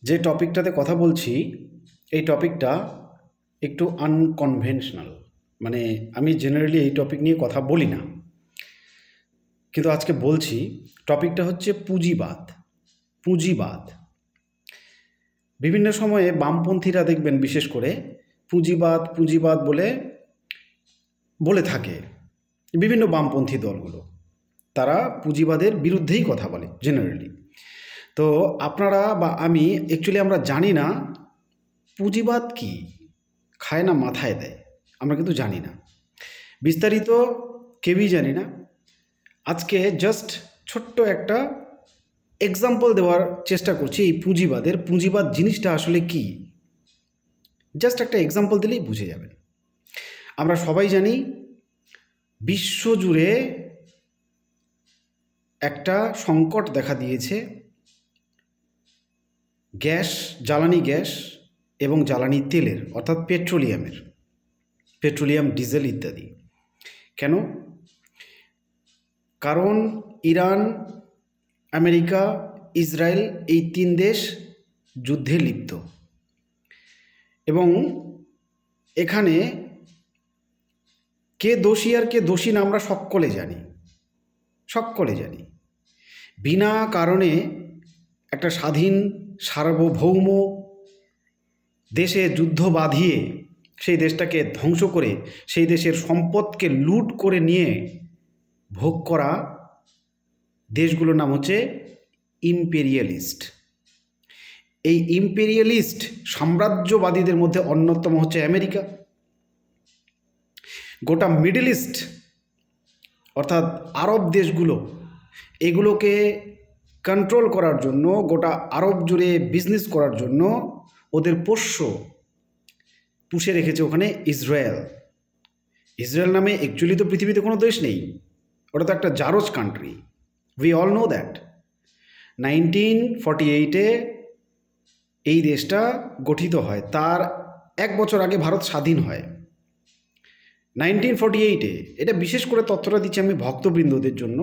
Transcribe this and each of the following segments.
যে টপিকটাতে কথা বলছি এই টপিকটা একটু আনকনভেনশনাল। মানে আমি জেনারেলি এই টপিক নিয়ে কথা বলি না, কিন্তু আজকে বলছি। টপিকটা হচ্ছে পুঁজিবাদ। পুঁজিবাদ বিভিন্ন সময়ে বামপন্থীরা দেখবেন বিশেষ করে পুঁজিবাদ পুঁজিবাদ বলে বলে থাকে। বিভিন্ন বামপন্থী দলগুলো তারা পুঁজিবাদের বিরুদ্ধেই কথা বলে জেনারেলি। তো আপনারা বা আমি অ্যাকচুয়ালি আমরা জানি না পুঁজিবাদ কি, খায় না মাথায় দেয়, আমরা কিন্তু জানি না বিস্তারিত, কেউই জানি না। আজকে জাস্ট ছোট্ট একটা এক্সাম্পল দেওয়ার চেষ্টা করছি এই পুঁজিবাদ জিনিসটা আসলে কি। জাস্ট একটা এক্সাম্পল দিলেই বুঝে যাবেন। আমরা সবাই জানি বিশ্বজুড়ে একটা সংকট দেখা দিয়েছে জ্বালানি গ্যাস এবং জ্বালানি তেলের, অর্থাৎ পেট্রোলিয়াম, ডিজেল ইত্যাদি। কেন? কারণ ইরান, আমেরিকা, ইসরায়েল এই তিন দেশ যুদ্ধে লিপ্ত এবং এখানে কে দোষী আর কে দোষী না আমরা সকলে জানি। বিনা কারণে একটা স্বাধীন সার্বভৌম দেশে যুদ্ধ বাঁধিয়ে সেই দেশটাকে ধ্বংস করে সেই দেশের সম্পদকে লুট করে নিয়ে ভোগ করা দেশগুলোর নাম হচ্ছে ইম্পেরিয়ালিস্ট। এই ইম্পেরিয়ালিস্ট সাম্রাজ্যবাদীদের মধ্যে অন্যতম হচ্ছে আমেরিকা। গোটা মিডল ইস্ট অর্থাৎ আরব দেশগুলো, এগুলোকে কন্ট্রোল করার জন্য, গোটা আরব জুড়ে বিজনেস করার জন্য ওদের পোষ্য পুষে রেখেছে ওখানে ইসরায়েল নামে অ্যাকচুয়ালি তো পৃথিবীতে কোনো দেশ নেই, ওটা তো একটা জারজ country. We all know that. 1948-এ এই দেশটা গঠিত হয়, তার এক বছর আগে ভারত স্বাধীন হয় 1948-এ। এটা বিশেষ করে তথ্যটা দিচ্ছি আমি ভক্তবৃন্দদের জন্য।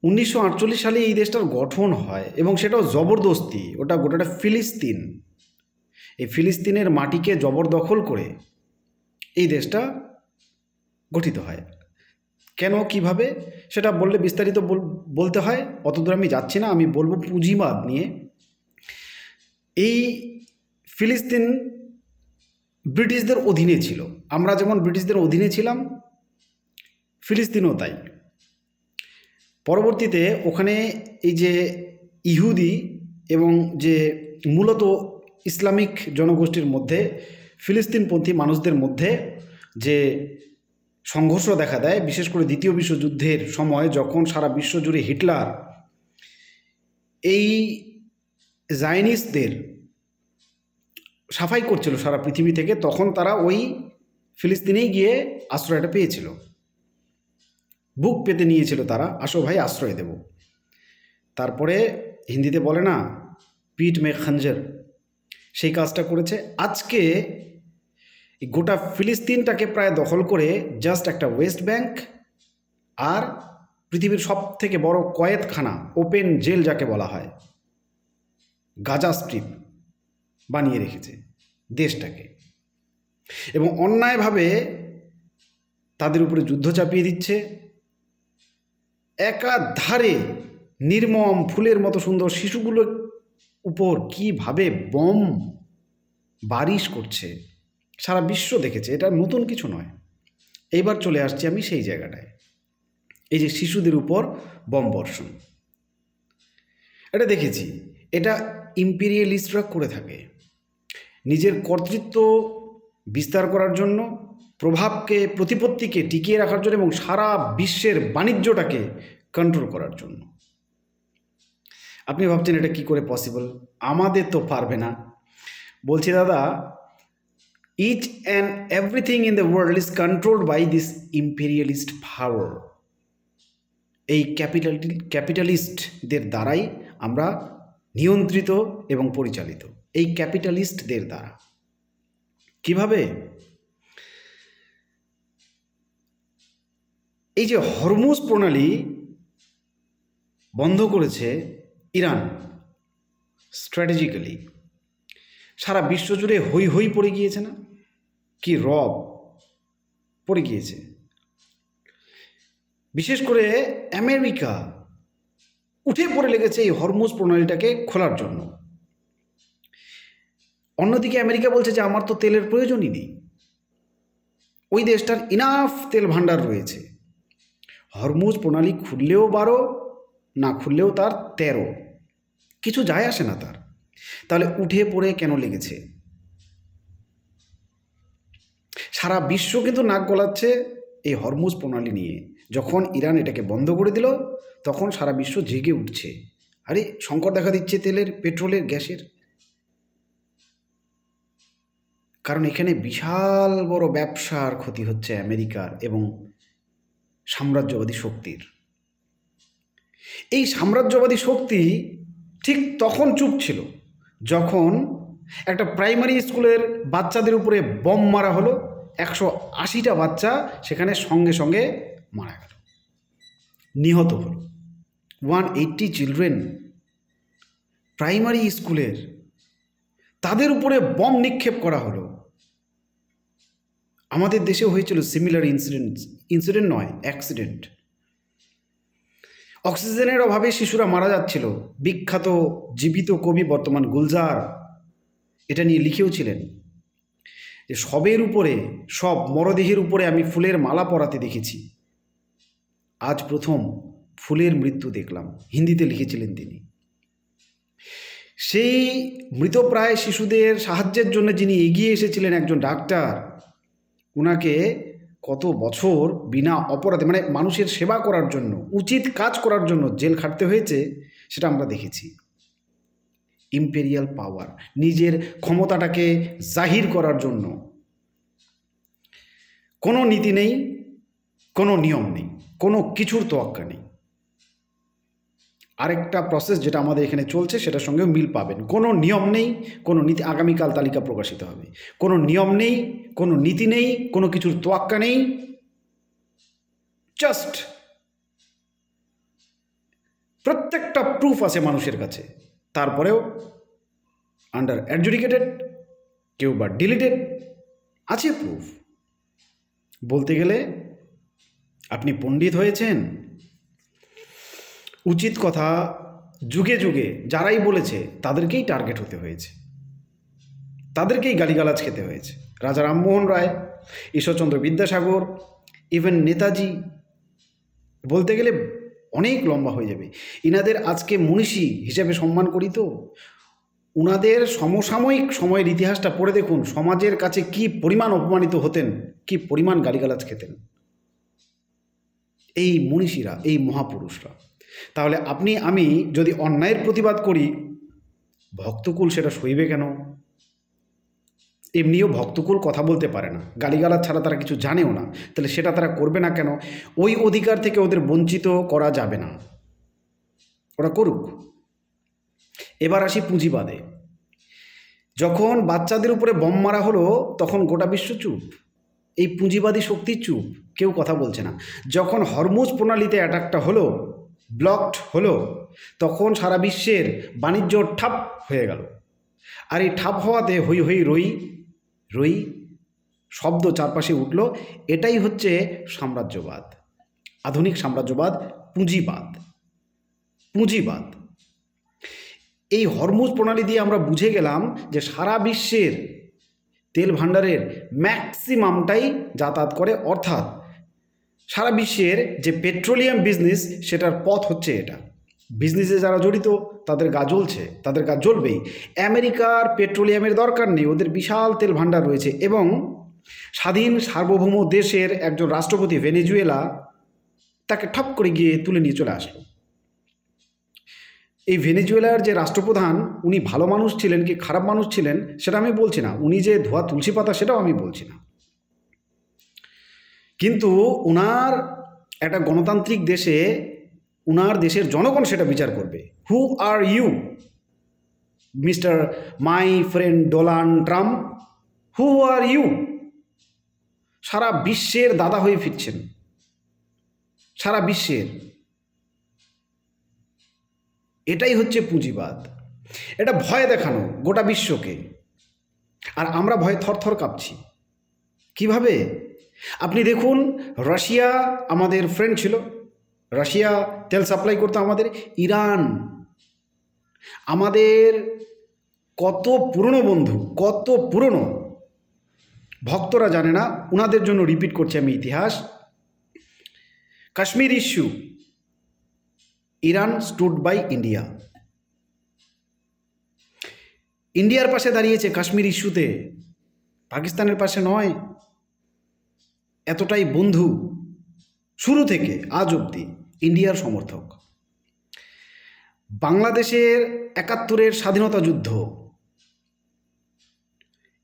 1948 সালে এই দেশটার গঠন হয় এবং সেটাও জবরদস্তি। গোটাটা ফিলিস্তিন, এই ফিলিস্তিনের মাটিকে জবরদখল করে এই দেশটা গঠিত হয়। কেন, কিভাবে, সেটা বললে বিস্তারিত বলতে হয়, অতদূর আমি যাচ্ছি না। আমি বলবো পুঁজিবাদ নিয়ে। এই ফিলিস্তিন ব্রিটিশদের অধীনে ছিল, আমরা যেমন ব্রিটিশদের অধীনে ছিলাম, ফিলিস্তিনও তাই। পরবর্তীতে ওখানে এই যে ইহুদি এবং যে মূলত ইসলামিক জনগোষ্ঠীর মধ্যে ফিলিস্তিনপন্থী মানুষদের মধ্যে যে সংঘর্ষ দেখা দেয়, বিশেষ করে দ্বিতীয় বিশ্বযুদ্ধের সময় যখন সারা বিশ্ব জুড়ে হিটলার এই জায়নিস্টদের সাফাই করছিল সারা পৃথিবী থেকে, তখন তারা ওই ফিলিস্তিনেই গিয়ে আশ্রয়টা পেয়েছিল, বুক পেতে নিয়েছিল তারা, আসো ভাই আশ্রয় দেব। তারপরে হিন্দিতে বলে না, পিঠ মে খঞ্জর, সেই কাজটা করেছে। আজকে গোটা ফিলিস্তিনটাকে প্রায় দখল করে জাস্ট একটা ওয়েস্ট ব্যাংক আর পৃথিবীর সব থেকে বড় কয়েদখানা, ওপেন জেল যাকে বলা হয়, গাজা স্ট্রিপ বানিয়ে রেখেছে দেশটাকে, এবং অন্যায়ভাবে তাদের উপরে যুদ্ধ চাপিয়ে দিচ্ছে। একাধারে নির্মম ফুলের মতো সুন্দর শিশুগুলোর উপর কিভাবে বম বারিশ করছে সারা বিশ্ব দেখেছে। এটা নতুন কিছু নয়। এইবার চলে আসছি আমি সেই জায়গাটায়, এই যে শিশুদের উপর বম বর্ষণ, এটা দেখেছি। এটা ইম্পেরিয়ালিস্টরা করে থাকে নিজের কর্তৃত্ব বিস্তার করার জন্য, প্রতিপত্তিকে টিকিয়ে রাখার জন্য এবং সারা বিশ্বের বাণিজ্যটাকে কন্ট্রোল করার জন্য। আপনি ভাবছেন এটা কি করে পসিবল? আমাদের তো পারবে না। বলছি দাদা, each and everything in the world is controlled by this imperialist power. এই ক্যাপিটালিস্টদের দ্বারাই আমরা নিয়ন্ত্রিত এবং পরিচালিত, এই ক্যাপিটালিস্টদের দ্বারা। কিভাবে? এই যে হরমুজ প্রণালী বন্ধ করেছে ইরান, স্ট্র্যাটেজিক্যালি সারা বিশ্বজুড়ে হই হই পড়ে গিয়েছে না, কি রব পড়ে গিয়েছে। বিশেষ করে আমেরিকা উঠে পড়ে লেগেছে এই হরমুজ প্রণালীটাকে খোলার জন্য। অন্যদিকে আমেরিকা বলছে যে আমার তো তেলের প্রয়োজনই নেই, ওই দেশটার ইনাফ তেল ভাণ্ডার রয়েছে। হরমুজ প্রণালী খুললেও 12, না খুললেও তার 13, কিছু যায় আসে না তার। তাহলে উঠে পড়ে কেন লেগেছে? সারা বিশ্ব কিন্তু নাক গলাচ্ছে এই হরমুজ প্রণালী নিয়ে। যখন ইরান এটাকে বন্ধ করে দিল তখন সারা বিশ্ব জেগে উঠছে, আরে সংকট দেখা দিচ্ছে তেলের, পেট্রোলের, গ্যাসের। কারণ এখানে বিশাল বড় ব্যবসার ক্ষতি হচ্ছে আমেরিকার এবং সাম্রাজ্যবাদী শক্তির। এই সাম্রাজ্যবাদী শক্তি ঠিক তখন চুপ ছিল যখন একটা প্রাইমারি স্কুলের বাচ্চাদের উপরে বম মারা হলো, 180টা বাচ্চা সেখানে সঙ্গে সঙ্গে মারা গেল, নিহত হলো। 180 চিলড্রেন প্রাইমারি স্কুলের, তাদের উপরে বম নিক্ষেপ করা হলো। আমাদের দেশেও হয়েছিল সিমিলার ইনসিডেন্ট নয়, অ্যাক্সিডেন্ট। অক্সিজেনের অভাবে শিশুরা মারা যাচ্ছিল। বিখ্যাত জীবিত কবি বর্তমান গুলজার এটা নিয়ে লিখেও ছিলেন যে সবের উপরে, সব মরদেহের উপরে আমি ফুলের মালা পরাতে দেখেছি, আজ প্রথম ফুলের মৃত্যু দেখলাম, হিন্দিতে লিখেছিলেন তিনি। সেই মৃতপ্রায় শিশুদের সাহায্যের জন্য যিনি এগিয়ে এসেছিলেন, একজন ডাক্তার, ওনাকে কত বছর বিনা অপরাধে, মানে মানুষের সেবা করার জন্য, উচিত কাজ করার জন্য জেল খাটতে হয়েছে, সেটা আমরা দেখেছি। ইম্পেরিয়াল পাওয়ার, নিজের ক্ষমতাটাকে জাহির করার জন্য। কোনো নীতি নেই, কোনো নিয়ম নেই, কোনো কিছুর তোয়াক্কা নেই। আরেকটা প্রসেস যেটা আমাদের এখানে চলছে সেটার সঙ্গেও মিল পাবেন। কোনো নিয়ম নেই, কোনো নীতি, আগামীকাল তালিকা প্রকাশিত হবে। কোনো নিয়ম নেই, কোনো নীতি নেই, কোনো কিছুর তোয়াক্কা নেই, জাস্ট প্রত্যেকটা প্রুফ আছে মানুষের কাছে, তারপরেও আন্ডার অ্যাডজুডিকেটেড, কেউ বা ডিলিটেড, আছে প্রুফ। বলতে গেলে আপনি পণ্ডিত হয়েছেন, উচিত কথা যুগে যুগে যারাই বলেছে তাদেরকেই টার্গেট হতে হয়েছে, তাদেরকেই গালিগালাজ খেতে হয়েছে। রাজা রামমোহন রায়, ঈশ্বরচন্দ্র বিদ্যাসাগর, ইভেন নেতাজি, বলতে গেলে অনেক লম্বা হয়ে যাবে। ইনাদের আজকে মনীষী হিসেবে সম্মান করি, তো উনাদের সমসাময়িক সময়ের ইতিহাসটা পড়ে দেখুন, সমাজের কাছে কি পরিমাণ অপমানিত হতেন, কি পরিমাণ গালিগালাজ খেতেন এই মনীষীরা, এই মহাপুরুষরা। তাহলে আপনি আমি যদি অন্যায়ের প্রতিবাদ করি, ভক্তকুল সেটা সইবে কেন? এমনিও ভক্তকুল কথা বলতে পারে না, গালিগালাজ ছাড়া তারা কিছু জানেও না, তাহলে সেটা তারা করবে না কেন? ওই অধিকার থেকে ওদের বঞ্চিত করা যাবে না, ওরা করুক। এবার আসি পুঁজিবাদে। যখন বাচ্চাদের উপরে বম মারা হলো তখন গোটা বিশ্ব চুপ, এই পুঁজিবাদী শক্তি চুপ, কেউ কথা বলছে না। যখন হরমুজ প্রণালীতে অ্যাটাকটা হলো, ব্লকড হলো, তখন সারা বিশ্বের বাণিজ্য ঠাপ হয়ে গেল। আর এই ঠাপ হওয়াতে হই হই রই রই শব্দ চারপাশে উঠল। এটাই হচ্ছে সাম্রাজ্যবাদ, আধুনিক সাম্রাজ্যবাদ, পুঁজিবাদ। পুঁজিবাদ, এই হরমুজ প্রণালী দিয়ে আমরা বুঝে গেলাম যে সারা বিশ্বের তেল ভাণ্ডারের ম্যাক্সিমামটাই যাতায়াত করে, অর্থাৎ সারা বিশ্বের যে পেট্রোলিয়াম বিজনেস সেটার পথ হচ্ছে এটা। বিজনেসে যারা জড়িত তাদের গা জ্বলছে, তাদের গা জ্বলবেই। আমেরিকার পেট্রোলিয়ামের দরকার নেই, ওদের বিশাল তেল ভাণ্ডার রয়েছে। এবং স্বাধীন সার্বভৌম দেশের একজন রাষ্ট্রপতি ভেনেজুয়েলা, তাকে ঠপ করে গিয়ে তুলে নিয়ে চলে আসলো। এই ভেনেজুয়েলার যে রাষ্ট্রপ্রধান, উনি ভালো মানুষ ছিলেন কি খারাপ মানুষ ছিলেন সেটা আমি বলছি না, উনি যে ধোয়া তুলসী পাতা সেটাও আমি বলছি না, কিন্তু উনার একটা গণতান্ত্রিক দেশে উনার দেশের জনগণ সেটা বিচার করবে। Who are you mister my friend Donald Trump? Who are you? সারা বিশ্বের দাদা হয়ে ফিরছেন, সারা বিশ্বের। এটাই হচ্ছে পুঁজিবাদ। এটা ভয় দেখানো গোটা বিশ্বকে, আর আমরা ভয়ে থরথর কাঁপছি। কিভাবে? আপনি দেখুন, রাশিয়া আমাদের ফ্রেন্ড ছিল, রাশিয়া তেল সাপ্লাই করতো আমাদের। ইরান আমাদের কত পুরনো বন্ধু, কত পুরনো, ভক্তরা জানে না, ওনাদের জন্য রিপিট করছি আমি ইতিহাস। Kashmir issue, Iran stood by India. ইন্ডিয়ার পাশে দাঁড়িয়েছে কাশ্মীর ইস্যুতে, পাকিস্তানের পাশে নয়। এতটাই বন্ধু শুরু থেকে আজ অবধি ইন্ডিয়ার সমর্থক। বাংলাদেশের ৭১-এর স্বাধীনতা যুদ্ধ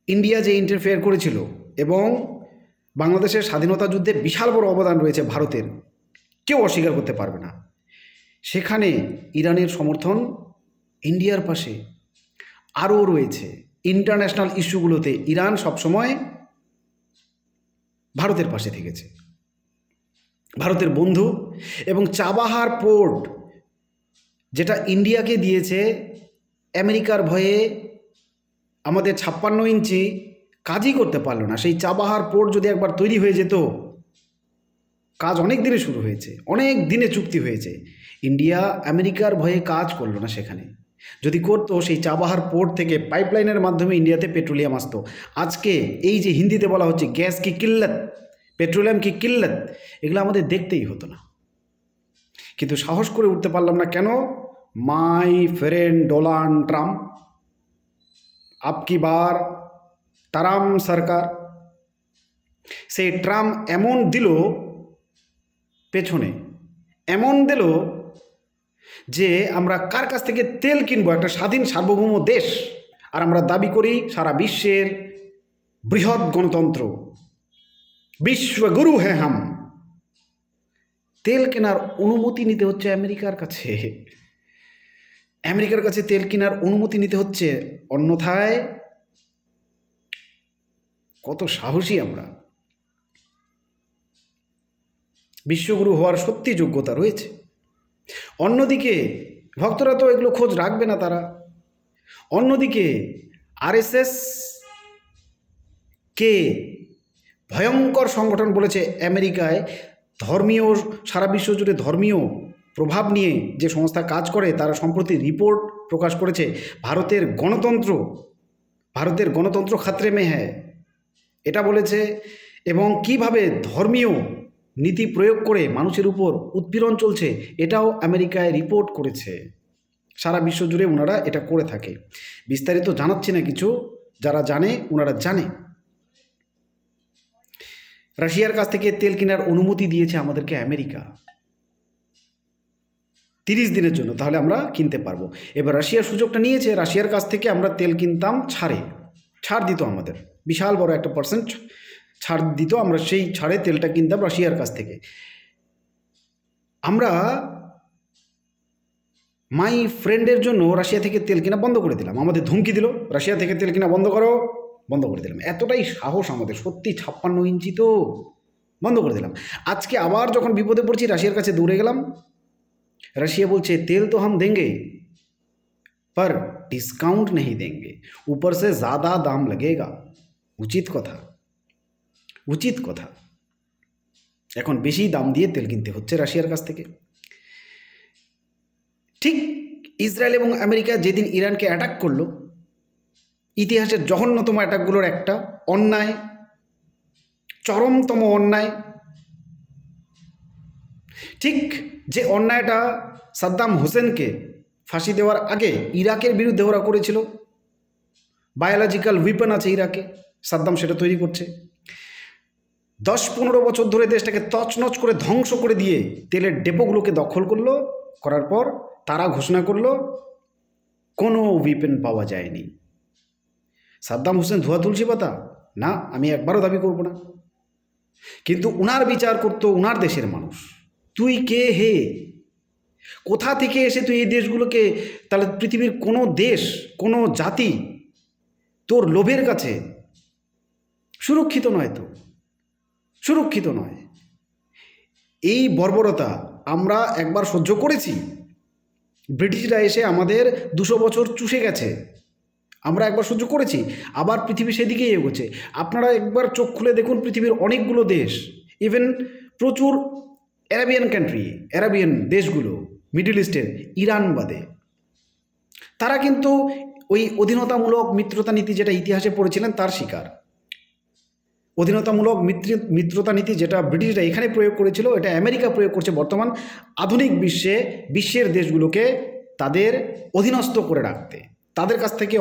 ইন্ডিয়া যে ইন্টারফেয়ার করেছিল, এবং বাংলাদেশের স্বাধীনতা যুদ্ধে বিশাল বড় অবদান রয়েছে ভারতের, কেউ অস্বীকার করতে পারবে না। সেখানে ইরানের সমর্থন ইন্ডিয়ার পাশে আরও রয়েছে। ইন্টারন্যাশনাল ইস্যুগুলোতে ইরান সবসময় ভারতের পাশে থেকেছে, ভারতের বন্ধু। এবং চাবাহার পোর্ট যেটা ইন্ডিয়াকে দিয়েছে আমেরিকার ভয়ে, আমাদের ৫৬ ইঞ্চি কাজই করতে পারলো না। সেই চাবাহার পোর্ট যদি একবার তৈরি হয়ে যেত, কাজ অনেক দিনে শুরু হয়েছে, অনেক দিনে চুক্তি হয়েছে, ইন্ডিয়া আমেরিকার ভয়ে কাজ করলো না। সেখানে যদি করতো, সেই চাবাহার পোর্ট থেকে পাইপলাইনের মাধ্যমে ইন্ডিয়াতে পেট্রোলিয়াম আসতো। আজকে এই যে হিন্দিতে বলা হচ্ছে গ্যাস কি কিল্লত, পেট্রোলিয়াম কি কিল্লত, এগুলো আমাদের দেখতেই হতো না। কিন্তু সাহস করে উঠতে পারলাম না কেন? মাই ফ্রেন্ড ডোনাল্ড ট্রাম্প, আপকি বার তারাম সরকার। সেই ট্রাম্প এমন দিল পেছনে, এমন দিল যে আমরা কার কাছ থেকে তেল কিনবো? একটা স্বাধীন সার্বভৌম দেশ, আর আমরা দাবি করি সারা বিশ্বের বৃহৎ গণতন্ত্র, বিশ্বগুরু হ্যাঁ হাম। তেল কেনার অনুমতি নিতে হচ্ছে আমেরিকার কাছে, আমেরিকার কাছে তেল কেনার অনুমতি নিতে হচ্ছে, অন্যথায় কত সাহসী আমরা! বিশ্বগুরু হওয়ার সত্যি যোগ্যতা রয়েছে। অন্যদিকে ভক্তরা তো এগুলো খোঁজ রাখবে না তারা। অন্যদিকে আরএসএস কে ভয়ঙ্কর সংগঠন বলেছে আমেরিকায়, ধর্মীয়, সারা বিশ্ব জুড়ে ধর্মীয় প্রভাব নিয়ে যে সংস্থা কাজ করে, তারা সম্প্রতি রিপোর্ট প্রকাশ করেছে ভারতের গণতন্ত্র খাতরে মে হ্যায়, এটা বলেছে। এবং কিভাবে ধর্মীয় নীতি প্রয়োগ করে মানুষের উপর উৎপীড়ন চলছে, এটাও আমেরিকায় রিপোর্ট করেছে। সারা বিশ্ব জুড়ে ওনারা এটা করে থাকে। বিস্তারিত জানাচ্ছি না কিছু, যারা জানে ওনারা জানে। রাশিয়ার কাছ থেকে তেল কেনার অনুমতি দিয়েছে আমাদেরকে আমেরিকা 30 দিনের জন্য, তাহলে আমরা কিনতে পারবো। এবার রাশিয়ার সুযোগটা নিয়েছে, রাশিয়ার কাছ থেকে আমরা তেল কিনতাম ছাড় দিত, আমাদের বিশাল বড় একটা পার্সেন্ট ছাড় দিত, আমরা সেই ছাড়ে তেলটা কিনতাম রাশিয়ার কাছ থেকে। আমরা মাই ফ্রেন্ডের জন্য রাশিয়া থেকে তেল কেনা বন্ধ করে দিলাম, আমাদের ধমকি দিল রাশিয়া থেকে তেল কেনা বন্ধ করে দিলাম। এতটাই সাহস আমাদের, সত্যি 56 ইঞ্চি তো, বন্ধ করে দিলাম। আজকে আবার যখন বিপদে পড়ছি, রাশিয়ার কাছে দৌড়ে গেলাম। রাশিয়া বলছে তেল তো হাম দেंगे पर ডিসকাউন্ট नहीं देंगे, ऊपर से ज़्यादा दाम लगेगा। উচিত কথা। এখন বেশি দাম দিয়ে তেল কিনতে হচ্ছে রাশিয়ার কাছ থেকে। ঠিক ইসরায়েল এবং আমেরিকা যেদিন ইরানকে অ্যাটাক করলো, ইতিহাসের জঘন্যতম অ্যাটাকগুলোর একটা, অন্যায়, চরমতম অন্যায়। ঠিক যে অন্যায়টা সাদ্দাম হোসেনকে ফাঁসি দেওয়ার আগে ইরাকের বিরুদ্ধে ওরা করেছিল, বায়োলজিক্যাল উইপন আছে ইরাকে, সাদ্দাম সেটা তৈরি করছে। 10-15 বছর ধরে দেশটাকে তছনছ করে ধ্বংস করে দিয়ে তেলের ডেপোগুলোকে দখল করলো, করার পর তারা ঘোষণা করলো কোনো উইপেন পাওয়া যায়নি। সাদ্দাম হোসেন ধোয়া তুলসী পাতা? না, আমি একবারও দাবি করব না। কিন্তু উনার বিচার করতো উনার দেশের মানুষ। তুই কে হে? কোথা থেকে এসে তুই এই দেশগুলোকে, তাহলে পৃথিবীর কোনো দেশ, কোনো জাতি তোর লোভের কাছে সুরক্ষিত নয়, তো সুরক্ষিত নয়। এই বর্বরতা আমরা একবার সহ্য করেছি, ব্রিটিশরা এসে আমাদের 200 বছর চুষে গেছে, আমরা একবার সহ্য করেছি, আবার পৃথিবী সেদিকেই এগোচ্ছে। আপনারা একবার চোখ খুলে দেখুন, পৃথিবীর অনেকগুলো দেশ, ইভেন প্রচুর অ্যারাবিয়ান দেশগুলো, মিডল ইস্টের, ইরান বাদে, তারা কিন্তু ওই অধীনতামূলক মিত্রতা নীতি, যেটা ইতিহাসে পড়েছিলেন, তার শিকার। অধীনতামূলক মিত্রতা নীতি যেটা ব্রিটিশরা এখানে প্রয়োগ করেছিল, এটা আমেরিকা প্রয়োগ করছে বর্তমান আধুনিক বিশ্বের দেশগুলোকে তাদের অধীনস্থ করে রাখতে। তাদের কাছ থেকে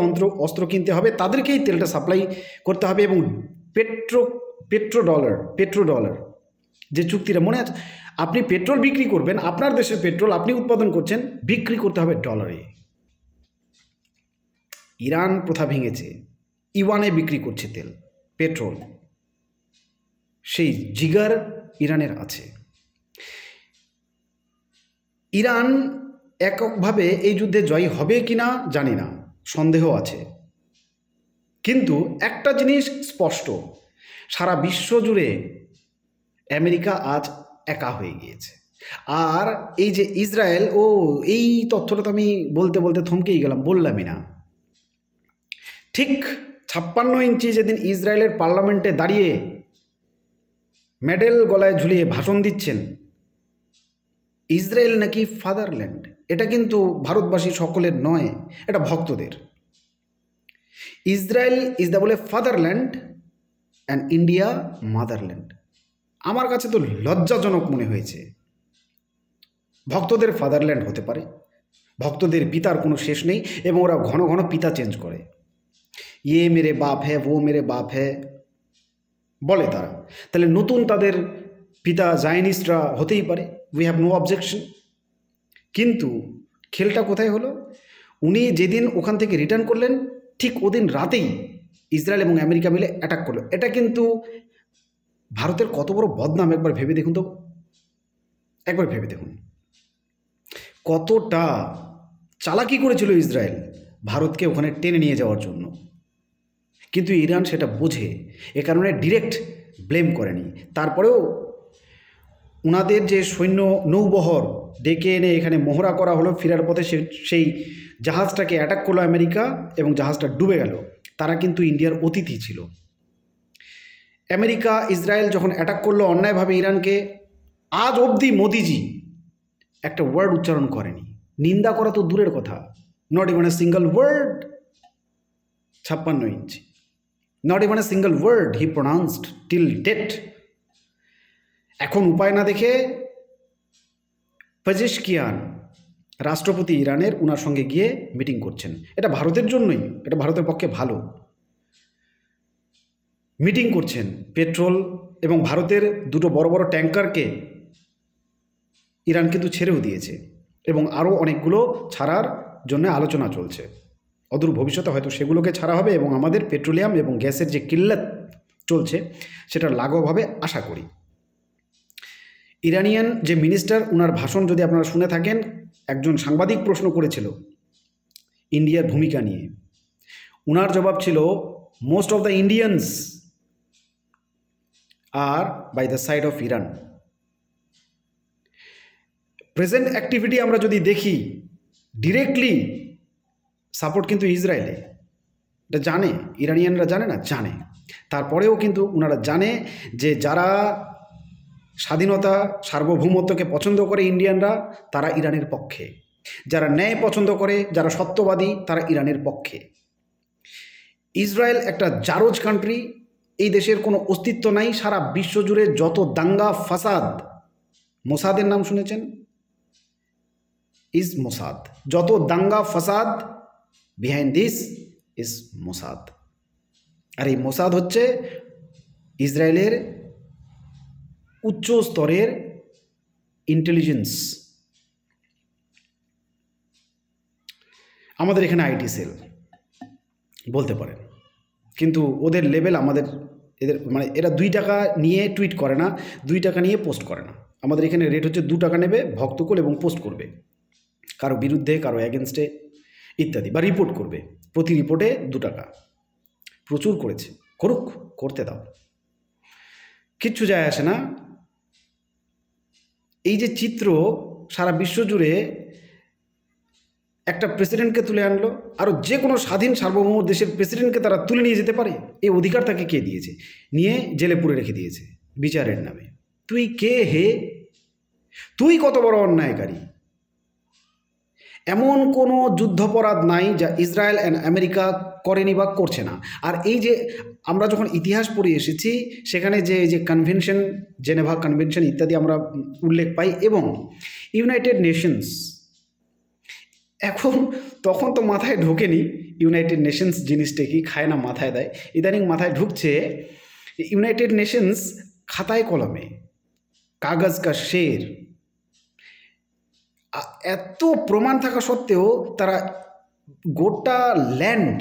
অস্ত্র কিনতে হবে, তাদেরকেই তেলটা সাপ্লাই করতে হবে, এবং পেট্রো ডলার যে চুক্তিটা মনে আছে, আপনি পেট্রোল বিক্রি করবেন, আপনার দেশের পেট্রোল আপনি উৎপাদন করছেন, বিক্রি করতে হবে ডলারে। ইরান প্রথা ভেঙেছে, ইওয়ানে বিক্রি করছে তেল, পেট্রোল, সেই জিগার ইরানের আছে। ইরান এককভাবে এই যুদ্ধে জয়ী হবে কি না জানি না, সন্দেহ আছে। কিন্তু একটা জিনিস স্পষ্ট, সারা বিশ্ব জুড়ে আমেরিকা আজ একা হয়ে গিয়েছে। আর এই যে ইসরায়েল, এই তথ্যটা তো আমি বলতে বলতে থমকেই গেলাম, বললামই না। ঠিক 56 ইঞ্চি যেদিন ইসরায়েলের পার্লামেন্টে দাঁড়িয়ে মেডেল গলায় ঝুলিয়ে ভাষণ দিচ্ছেন, ইসরায়েল নাকি ফাদারল্যান্ড, এটা কিন্তু ভারতবাসী সকলের নয়, এটা ভক্তদের। ইসরায়েল ইজ দ্য বলে ফাদারল্যান্ড অ্যান্ড ইন্ডিয়া মাদারল্যান্ড। আমার কাছে তো লজ্জাজনক মনে হয়েছে। ভক্তদের ফাদারল্যান্ড হতে পারে, ভক্তদের পিতার কোনো শেষ নেই, এবং ওরা ঘন ঘন পিতা চেঞ্জ করে, ইয়ে মেরে বাপ হ্যাঁ, ও মেরে বাপ হ্যাঁ বলে তারা। তাহলে নতুন তাদের পিতা জায়নিস্টরা হতেই পারে, উই হ্যাভ নো অবজেকশন। কিন্তু খেলটা কোথায় হলো? উনি যেদিন ওখান থেকে রিটার্ন করলেন, ঠিক ওদিন রাতেই ইসরায়েল এবং আমেরিকা মিলে অ্যাটাক করলো। এটা কিন্তু ভারতের কত বড় বদনাম, একবার ভেবে দেখুন তো, একবার ভেবে দেখুন কতটা চালাকি করেছিল ইসরায়েল ভারতকে ওখানে টেনে নিয়ে যাওয়ার জন্য। কিন্তু ইরান সেটা বোঝে, এ কারণে ডিরেক্ট ব্লেম করেনি। তারপরেও ওনাদের যে সৈন্য নৌবহর ডেকে এনে এখানে মহড়া করা হলো, ফেরার পথে সেই জাহাজটাকে অ্যাটাক করলো আমেরিকা, এবং জাহাজটা ডুবে গেল। তারা কিন্তু ইন্ডিয়ার অতিথি ছিল। আমেরিকা ইসরায়েল যখন অ্যাটাক করলো অন্যায়ভাবে ইরানকে, আজ অবধি মোদিজি একটা ওয়ার্ড উচ্চারণ করেনি, নিন্দা করা তো দূরের কথা, not even a single word. 56 inch, not even a single word he pronounced till date. এখন উপায় না দেখে পেজেশকিয়ান রাষ্ট্রপতি ইরানের, ওনার সঙ্গে গিয়ে মিটিং করছেন। এটা ভারতের জন্যই, এটা ভারতের পক্ষে ভালো। মিটিং করছেন, পেট্রোল এবং ভারতের দুটো বড় বড় ট্যাঙ্কারকে ইরান কিন্তু ছেড়েও দিয়েছে, এবং আরও অনেকগুলো ছাড়ার জন্য আলোচনা চলছে। অদূর ভবিষ্যতে হয়তো সেগুলোকে ছাড়া হবে, এবং আমাদের পেট্রোলিয়াম এবং গ্যাসের যে কিল্লাত চলছে সেটা লাঘব হবে আশা করি। ইরানিয়ান যে মিনিস্টার, ওনার ভাষণ যদি আপনারা শুনে থাকেন, একজন সাংবাদিক প্রশ্ন করেছিল ইন্ডিয়ার ভূমিকা নিয়ে, ওনার জবাব ছিল, most of the Indians are by the side of Iran. Present activity আমরা যদি দেখি, ডিরেক্টলি সাপোর্ট কিন্তু ইসরায়েলে, এটা জানে ইরানিয়ানরা, জানে না? জানে। তারপরেও কিন্তু ওনারা জানে যে যারা স্বাধীনতা সার্বভৌমত্বকে পছন্দ করে ইন্ডিয়ানরা, তারা ইরানের পক্ষে, যারা ন্যায় পছন্দ করে, যারা সত্যবাদী, তারা ইরানের পক্ষে। ইসরায়েল একটা জারজ কান্ট্রি, এই দেশের কোনো অস্তিত্ব নাই। সারা বিশ্বজুড়ে যত দাঙ্গা ফাসাদ, মোসাদের নাম শুনেছেন? Is Mossad. যত দাঙ্গা ফাসাদ, বিহাইন্ড দিস ইজ মোসাদ। আর এই মোসাদ হচ্ছে ইসরায়েলের উচ্চ স্তরের ইন্টেলিজেন্স। আমাদের এখানে আইটি সেল বলতে পারেন, কিন্তু ওদের লেভেল এদের মানে এরা 2 টাকা নিয়ে টুইট করে না, 2 টাকা নিয়ে পোস্ট করে না। আমাদের এখানে রেট হচ্ছে 2 টাকা নেবে, ভক্তকুল, এবং পোস্ট করবে কারো বিরুদ্ধে, কারো অ্যাগেনস্টে ইত্যাদি, বা রিপোর্ট করবে। প্রতি রিপোর্টে 2 টাকা। প্রচুর করেছে, করুক, করতে দাও, কিচ্ছু যায় আসে না। এই যে চিত্র সারা বিশ্ব জুড়ে একটা প্রেসিডেন্টকে তুলে আনলো, আরও যে কোনো স্বাধীন সার্বভৌম দেশের প্রেসিডেন্টকে তারা তুলে নিয়ে যেতে পারে? এই অধিকার তাকে কে দিয়েছে? নিয়ে জেলে পুরে রেখে দিয়েছে বিচারের নামে। তুই কে হে? তুই কত বড় অন্যায়কারী? এমন কোনো যুদ্ধাপরাধ নাই যা ইসরায়েল অ্যান্ড আমেরিকা করেনি বা করছে না। আর এই যে আমরা যখন ইতিহাস পড়ে এসেছি, সেখানে যে যে কনভেনশন, জেনেভা কনভেনশন ইত্যাদি আমরা উল্লেখ পাই, এবং ইউনাইটেড নেশনস, এখন তখন তো মাথায় ঢোকেনি ইউনাইটেড নেশনস জিনিসটা কি, খায় না মাথায় দেয়, ইদানিং মাথায় ঢুকছে। ইউনাইটেড নেশনস খাতায় কলমে, কাগজ কা শের, এত প্রমাণ থাকা সত্ত্বেও তারা গোটা ল্যান্ড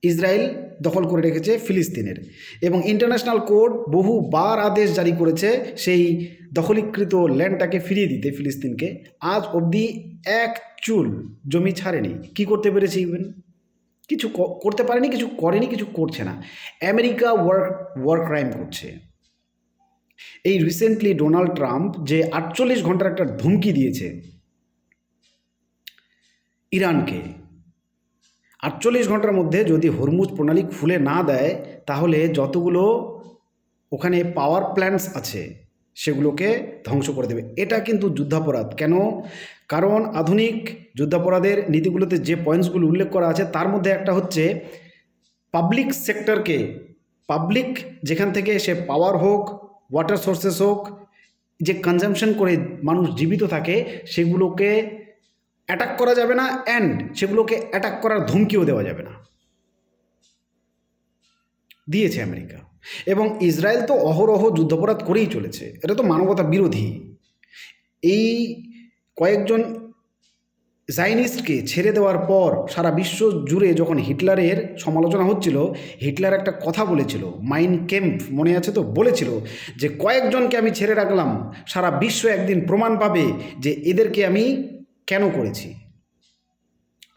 ইসরায়েল দখল করে রেখেছে ফিলিস্তিনের, এবং ইন্টারন্যাশনাল কোর্ট বহুবার আদেশ জারি করেছে সেই দখলীকৃত ল্যান্ডটাকে ফিরিয়ে দিতে ফিলিস্তিনকে। আজ অবধি এক চুল জমি ছাড়েনি। কি করতে পেরেছে ইভেন? কিছু করতে পারেনি, কিছু করেনি, কিছু করছে না। আমেরিকা ওয়ার ক্রাইম করছে। এই রিসেন্টলি ডোনাল্ড ট্রাম্প যে 48 ঘন্টার একটা ধমকি দিয়েছে ইরানকে, 48 ঘন্টার মধ্যে যদি হরমুজ প্রণালী খুলে না দেয়, তাহলে যতগুলো ওখানে পাওয়ার প্ল্যান্টস আছে সেগুলোকে ধ্বংস করে দেবে। এটা কিন্তু যুদ্ধাপরাধ। কেন? কারণ আধুনিক যুদ্ধাপরাধের নীতিগুলোতে যে পয়েন্টসগুলো উল্লেখ করা আছে, তার মধ্যে একটা হচ্ছে পাবলিক সেক্টরকে, পাবলিক যেখান থেকে সে পাওয়ার হোক, ওয়াটার সোর্সেস হোক, যে কনজামশন করে মানুষ জীবিত থাকে, সেগুলোকে অ্যাটাক করা যাবে না, অ্যান্ড সেগুলোকে অ্যাটাক করার ধমকিও দেওয়া যাবে না, দিয়েছে আমেরিকা। এবং ইসরায়েল তো অহরহ যুদ্ধাপরাধ করেই চলেছে, এটা তো মানবতা বিরোধী। এই কয়েকজন জাইনিস্টকে ছেড়ে দেওয়ার পর সারা বিশ্ব জুড়ে যখন হিটলারের সমালোচনা হচ্ছিল, হিটলার একটা কথা বলেছিল, মাইন ক্যাম্প মনে আছে তো, বলেছিল যে কয়েকজনকে আমি ছেড়ে রাখলাম, সারা বিশ্ব একদিন প্রমাণ পাবে যে এদেরকে আমি কেন করেছি।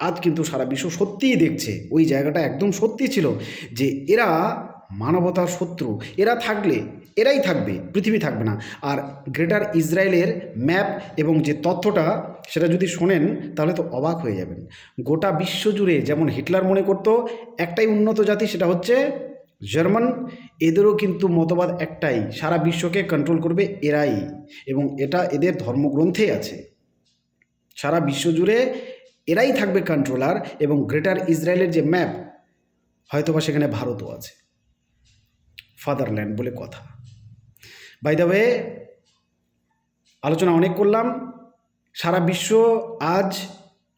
আজ কিন্তু সারা বিশ্ব সত্যিই দেখছে, ওই জায়গাটা একদম সত্যি ছিল যে এরা মানবতার শত্রু। এরা থাকলে এরাই থাকবে, পৃথিবী থাকবে না। আর গ্রেটার ইসরায়েলের ম্যাপ এবং যে তথ্যটা, সেটা যদি শোনেন তাহলে তো অবাক হয়ে যাবেন। গোটা বিশ্ব জুড়ে যেমন হিটলার মনে করতো একটাই উন্নত জাতি, সেটা হচ্ছে জার্মান, এদেরও কিন্তু মতবাদ একটাই, সারা বিশ্বকে কন্ট্রোল করবে এরাই, এবং এটা এদের ধর্মগ্রন্থে আছে। সারা বিশ্ব জুড়ে এরাই থাকবে কন্ট্রোলার, এবং গ্রেটার ইসরায়েলের যে ম্যাপ, হয়তোবা সেখানে ভারতও আছে, ফাদারল্যান্ড বলে কথা। বাই দ্য ওয়ে, আলোচনা অনেক করলাম। সারা বিশ্ব আজ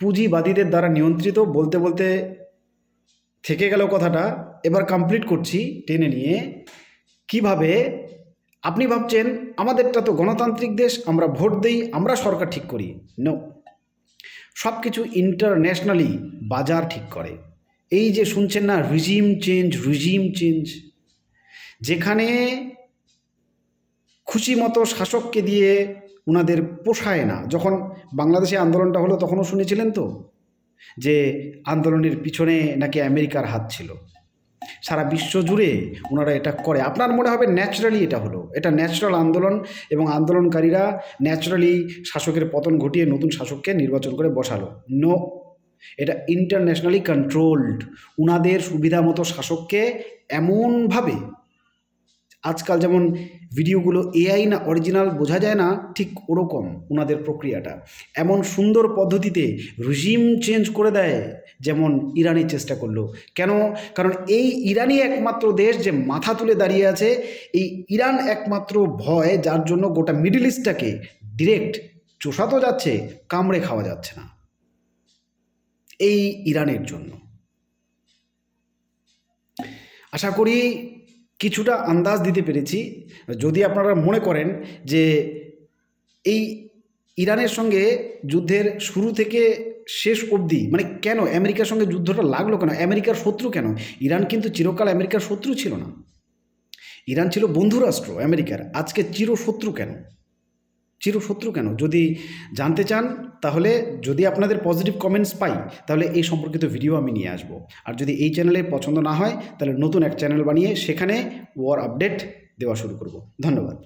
পুঁজিবাদীদের দ্বারা নিয়ন্ত্রিত, বলতে বলতে থেকে গেল কথাটা, এবার কমপ্লিট করছি টেনে নিয়ে। কিভাবে আপনি ভাবছেন আমাদেরটা তো গণতান্ত্রিক দেশ, আমরা ভোট দেই, আমরা সরকার ঠিক করি? নো, সব কিছু ইন্টারন্যাশনালি বাজার ঠিক করে। এই যে শুনছেন না রিজিম চেঞ্জ, যেখানে খুশি মতো শাসককে দিয়ে ওনাদের পোষায় না। যখন বাংলাদেশে আন্দোলনটা হলো, তখনও শুনেছিলেন তো যে আন্দোলনের পিছনে নাকি আমেরিকার হাত ছিল। সারা বিশ্ব জুড়ে ওনারা এটা করে। আপনার মনে হবে ন্যাচারালি এটা হলো, এটা ন্যাচারাল আন্দোলন, এবং আন্দোলনকারীরা ন্যাচারালি শাসকের পতন ঘটিয়ে নতুন শাসককে নির্বাচন করে বসালো। নো, এটা ইন্টারন্যাশনালি কন্ট্রোলড। ওনাদের সুবিধা মতো শাসককে এমনভাবে, আজকাল যেমন ভিডিওগুলো এআই না অরিজিনাল বোঝা যায় না, ঠিক ওরকম ওনাদের প্রক্রিয়াটা। এমন সুন্দর পদ্ধতিতে রিজিম চেঞ্জ করে দেয়, যেমন ইরানি চেষ্টা করলো। কেন? কারণ এই ইরানই একমাত্র দেশ যে মাথা তুলে দাঁড়িয়ে আছে। এই ইরান একমাত্র ভয়, যার জন্য গোটা মিডল ইস্টটাকে ডিরেক্ট চোষা তো যাচ্ছে, কামড়ে খাওয়া যাচ্ছে না, এই ইরানের জন্য। আশা করি কিছুটা আন্দাজ দিতে পেরেছি। যদি আপনারা মনে করেন যে এই ইরানের সঙ্গে যুদ্ধের শুরু থেকে শেষ অবধি, মানে কেন আমেরিকার সঙ্গে যুদ্ধটা লাগলো, কেন আমেরিকার শত্রু কেন? ইরান কিন্তু চিরকাল আমেরিকার শত্রু ছিল না। ইরান ছিল বন্ধুরাষ্ট্র আমেরিকার। আজকে চিরশত্রু কেন? যদি জানতে চান, তাহলে যদি আপনাদের পজিটিভ কমেন্টস পাই, তাহলে এই সম্পর্কিত ভিডিও আমি নিয়ে আসব। আর যদি এই চ্যানেলে পছন্দ না হয়, তাহলে নতুন এক চ্যানেল বানিয়ে সেখানে ওয়ার আপডেট দেওয়া শুরু করব। ধন্যবাদ।